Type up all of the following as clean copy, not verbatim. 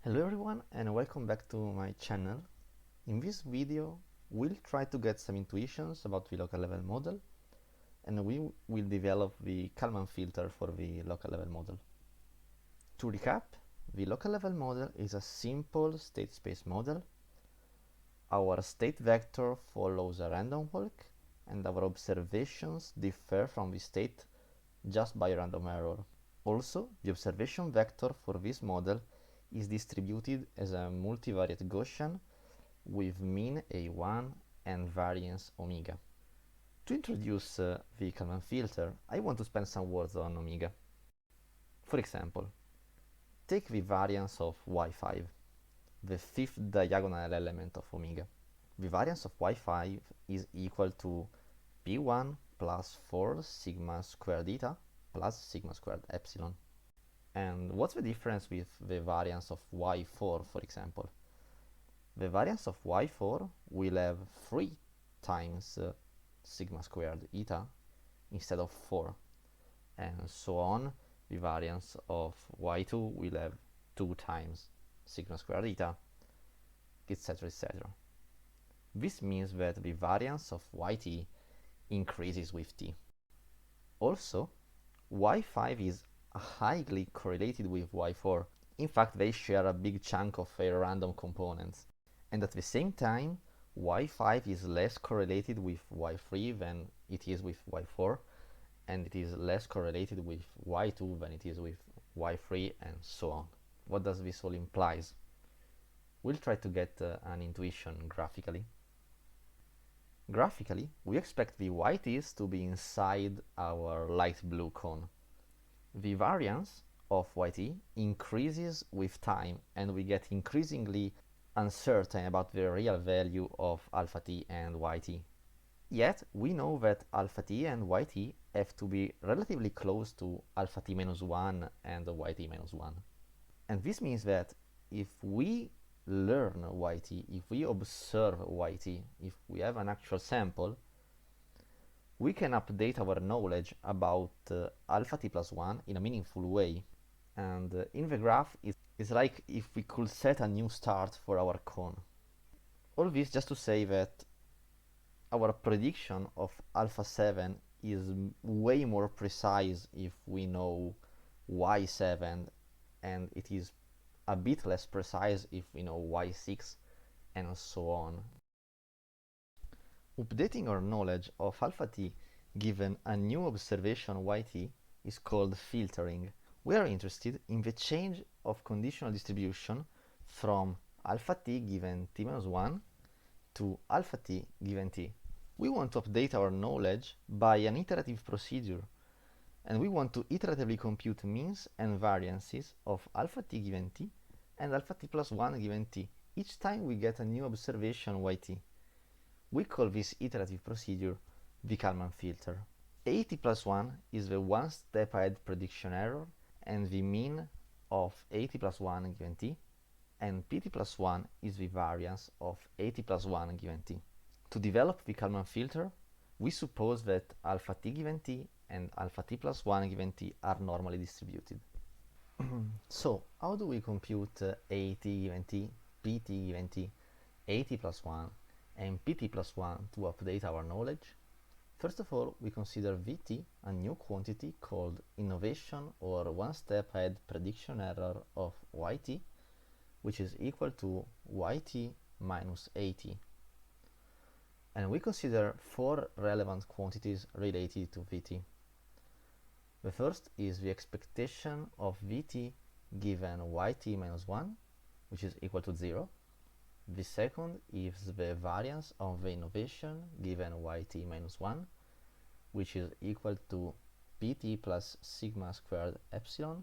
Hello everyone and welcome back to my channel. In this video we'll try to get some intuitions about the local level model, and we will develop the Kalman filter for the local level model. To recap, the local level model is a simple state space model. Our state vector follows a random walk and our observations differ from the state just by random error. Also, the observation vector for this model is distributed as a multivariate Gaussian with mean A1 and variance omega. To introduce the Kalman filter, I want to spend some words on omega. For example, take the variance of y5, the fifth diagonal element of omega. The variance of y5 is equal to p1 plus 4 sigma squared eta plus sigma squared epsilon. And what's the difference with the variance of y4, for example? The variance of y4 will have 3 times sigma squared eta instead of 4, and so on. The variance of y2 will have 2 times sigma squared eta, etc., etc. This means that the variance of yt increases with t. Also, y5 is highly correlated with y4. In fact, they share a big chunk of their random components. And at the same time, y5 is less correlated with y3 than it is with y4, and it is less correlated with y2 than it is with y3, and so on. What does this all implies? We'll try to get an intuition graphically. Graphically, we expect the yt's to be inside our light blue cone. The variance of yt increases with time, and we get increasingly uncertain about the real value of alpha t and yt. Yet, we know that alpha t and yt have to be relatively close to alpha t minus 1 and yt minus 1. And this means that if we learn yt, if we observe yt, if we have an actual sample, we can update our knowledge about alpha t plus 1 in a meaningful way. And in the graph, it's like if we could set a new start for our cone. All this just to say that our prediction of alpha 7 is way more precise if we know y7, and it is a bit less precise if we know y6, and so on. Updating our knowledge of alpha t given a new observation yt is called filtering. We are interested in the change of conditional distribution from alpha t given t minus 1 to alpha t given t. We want to update our knowledge by an iterative procedure, and we want to iteratively compute means and variances of alpha t given t and alpha t plus 1 given t each time we get a new observation yt. We call this iterative procedure the Kalman filter. At plus 1 is the one-step ahead prediction error and the mean of At plus 1 given t, and Pt plus 1 is the variance of At plus 1 given t. To develop the Kalman filter, we suppose that alpha t given t and alpha t plus 1 given t are normally distributed. So, how do we compute At given t, Pt given t, At plus 1, and Pt plus 1 to update our knowledge? First of all, we consider Vt a new quantity called innovation or one-step ahead prediction error of yt, which is equal to yt minus At. And we consider 4 relevant quantities related to Vt. The first is the expectation of Vt given yt minus 1, which is equal to 0. The second is the variance of the innovation given yt minus 1, which is equal to pt plus sigma squared epsilon.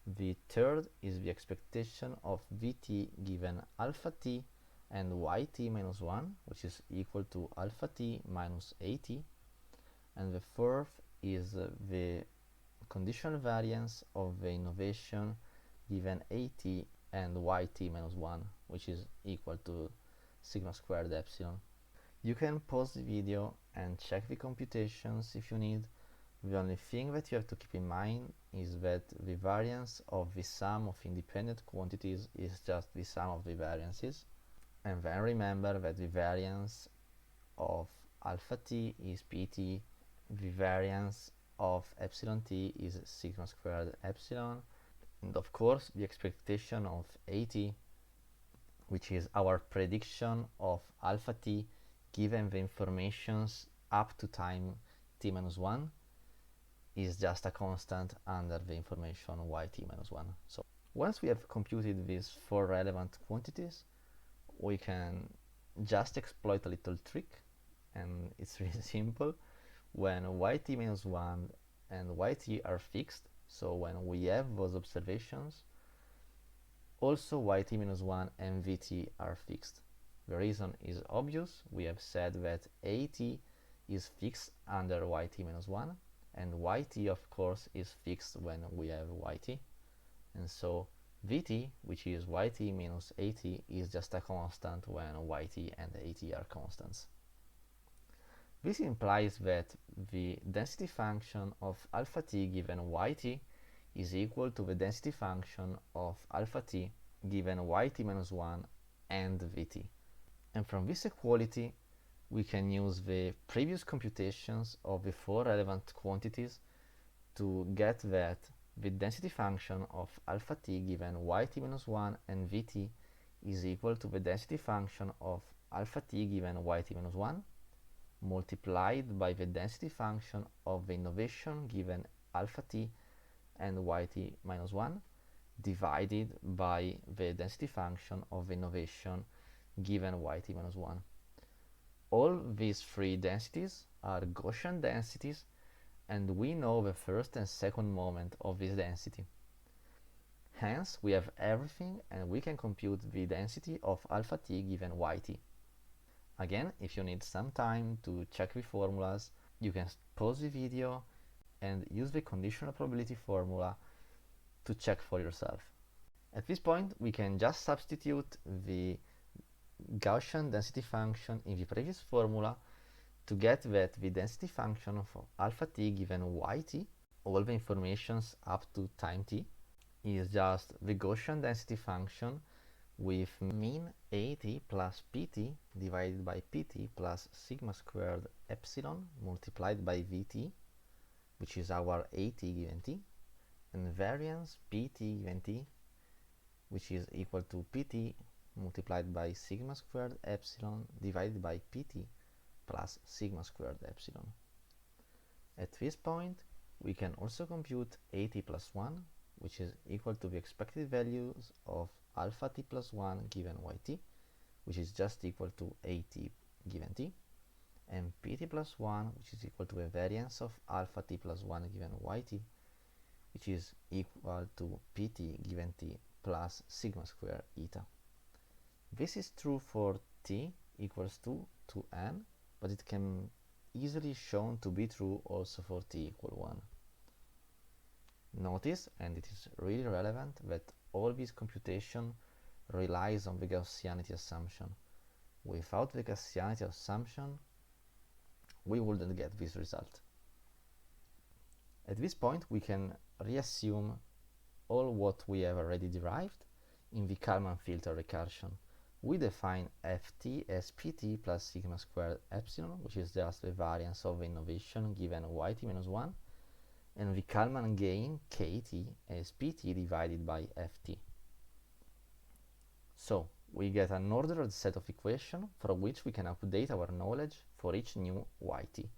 The third is the expectation of Vt given alpha t and yt minus 1, which is equal to alpha t minus At. And the fourth is the conditional variance of the innovation given At and yt minus 1, which is equal to sigma squared epsilon. You can pause the video and check the computations if you need, The only thing that you have to keep in mind is that the variance of the sum of independent quantities is just the sum of the variances. And then remember that the variance of alpha t is pt, the variance of epsilon t is sigma squared epsilon, and of course the expectation of at, which is our prediction of alpha t given the informations up to time t minus 1, is just a constant under the information yt minus 1. So once we have computed these four relevant quantities, we can just exploit a little trick, and it's really simple. When yt minus 1 and yt are fixed, so when we have those observations, also yt minus 1 and vt are fixed. The reason is obvious. We have said that at is fixed under yt minus 1, and yt of course is fixed when we have yt, and so vt, which is yt minus at, is just a constant when yt and at are constants. This implies that the density function of alpha t given yt is equal to the density function of alpha t given yt minus 1 and vt. And from this equality, we can use the previous computations of the four relevant quantities to get that the density function of alpha t given yt minus 1 and vt is equal to the density function of alpha t given yt minus 1 multiplied by the density function of the innovation given alpha t and yt minus 1 divided by the density function of the innovation given yt minus 1. All these three densities are Gaussian densities, and we know the first and second moment of this density. Hence, we have everything, and we can compute the density of alpha t given yt. Again, if you need some time to check the formulas, you can pause the video and use the conditional probability formula to check for yourself. At this point, we can just substitute the Gaussian density function in the previous formula to get that the density function of alpha t given yt, all the informations up to time t, is just the Gaussian density function with mean at plus pt divided by pt plus sigma squared epsilon multiplied by vt, which is our at given t, and variance pt given t, which is equal to pt multiplied by sigma squared epsilon divided by pt plus sigma squared epsilon. At this point, we can also compute at plus 1, which is equal to the expected values of alpha t plus 1 given yt, which is just equal to at given t, and pt plus 1, which is equal to a variance of alpha t plus 1 given yt, which is equal to pt given t plus sigma squared eta. This is true for t equals to 2n, but it can easily shown to be true also for t equal 1. Notice, and it is really relevant, that all this computation relies on the Gaussianity assumption. Without the Gaussianity assumption, we wouldn't get this result. At this point, we can reassume all what we have already derived in the Kalman filter recursion. We define ft as pt plus sigma squared epsilon, which is just the variance of the innovation given yt minus 1, and the Kalman gain kt as pt divided by ft. So we get an ordered set of equations from which we can update our knowledge for each new yt.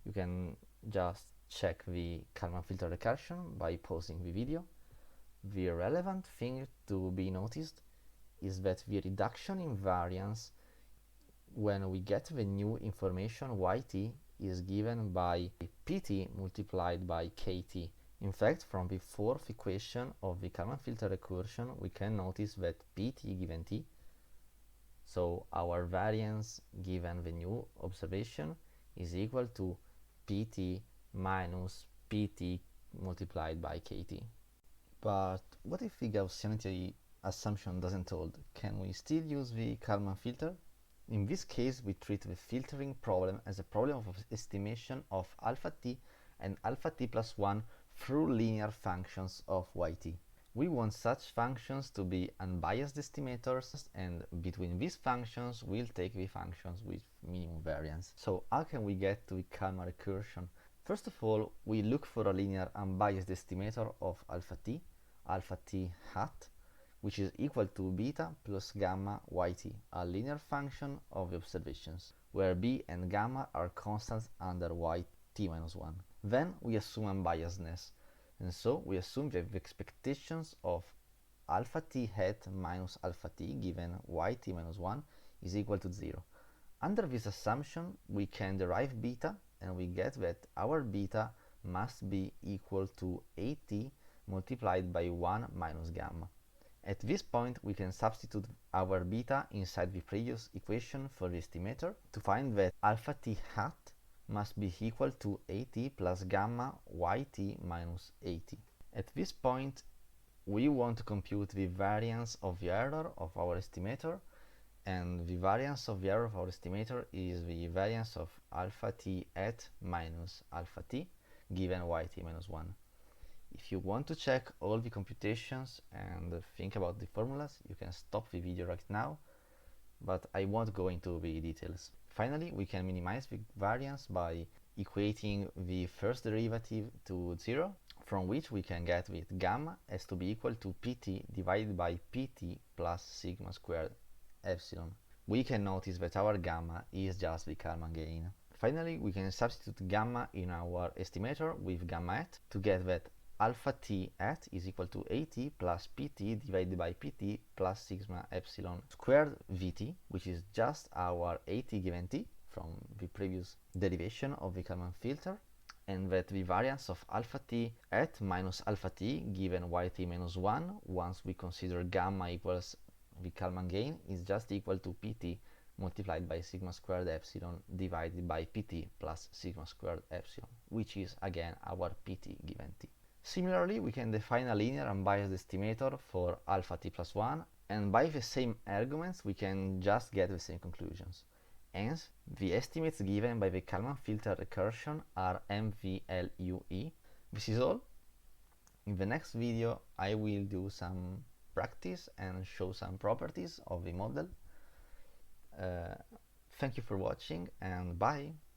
You can just check the Kalman filter recursion by pausing the video. The relevant thing to be noticed is that the reduction in variance when we get the new information yt is given by pt multiplied by kt. In fact, from the fourth equation of the Kalman filter recursion, we can notice that pt given t, so our variance given the new observation, is equal to pt minus pt multiplied by kt. But what if the Gaussianity assumption doesn't hold? Can we still use the Kalman filter? In this case, we treat the filtering problem as a problem of estimation of alpha t and alpha t plus 1 through linear functions of yt. We want such functions to be unbiased estimators, and between these functions we'll take the functions with minimum variance. So how can we get to the Kalman recursion? First of all, we look for a linear unbiased estimator of alpha t hat, which is equal to beta plus gamma yt, a linear function of the observations, where b and gamma are constants under yt minus 1. Then we assume unbiasedness, and so we assume that the expectations of alpha t hat minus alpha t given yt minus 1 is equal to 0. Under this assumption, we can derive beta, and we get that our beta must be equal to at multiplied by 1 minus gamma. At this point, we can substitute our beta inside the previous equation for the estimator to find that alpha t hat must be equal to at plus gamma yt minus at. At this point, we want to compute the variance of the error of our estimator, and the variance of the error of our estimator is the variance of alpha t hat minus alpha t given yt minus 1. If you want to check all the computations and think about the formulas, you can stop the video right now, but I won't go into the details. Finally, we can minimize the variance by equating the first derivative to 0, from which we can get that gamma has to be equal to pt divided by pt plus sigma squared epsilon. We can notice that our gamma is just the Kalman gain. Finally, we can substitute gamma in our estimator with gamma hat to get that alpha t hat is equal to at plus pt divided by pt plus sigma epsilon squared vt, which is just our at given t from the previous derivation of the Kalman filter, and that the variance of alpha t hat minus alpha t given yt minus 1, once we consider gamma equals the Kalman gain, is just equal to pt multiplied by sigma squared epsilon divided by pt plus sigma squared epsilon, which is again our pt given t. Similarly, we can define a linear unbiased estimator for alpha t plus 1, and by the same arguments we can just get the same conclusions. Hence, the estimates given by the Kalman filter recursion are MVLUE. This is all. In the next video I will do some practice and show some properties of the model. Thank you for watching, and bye!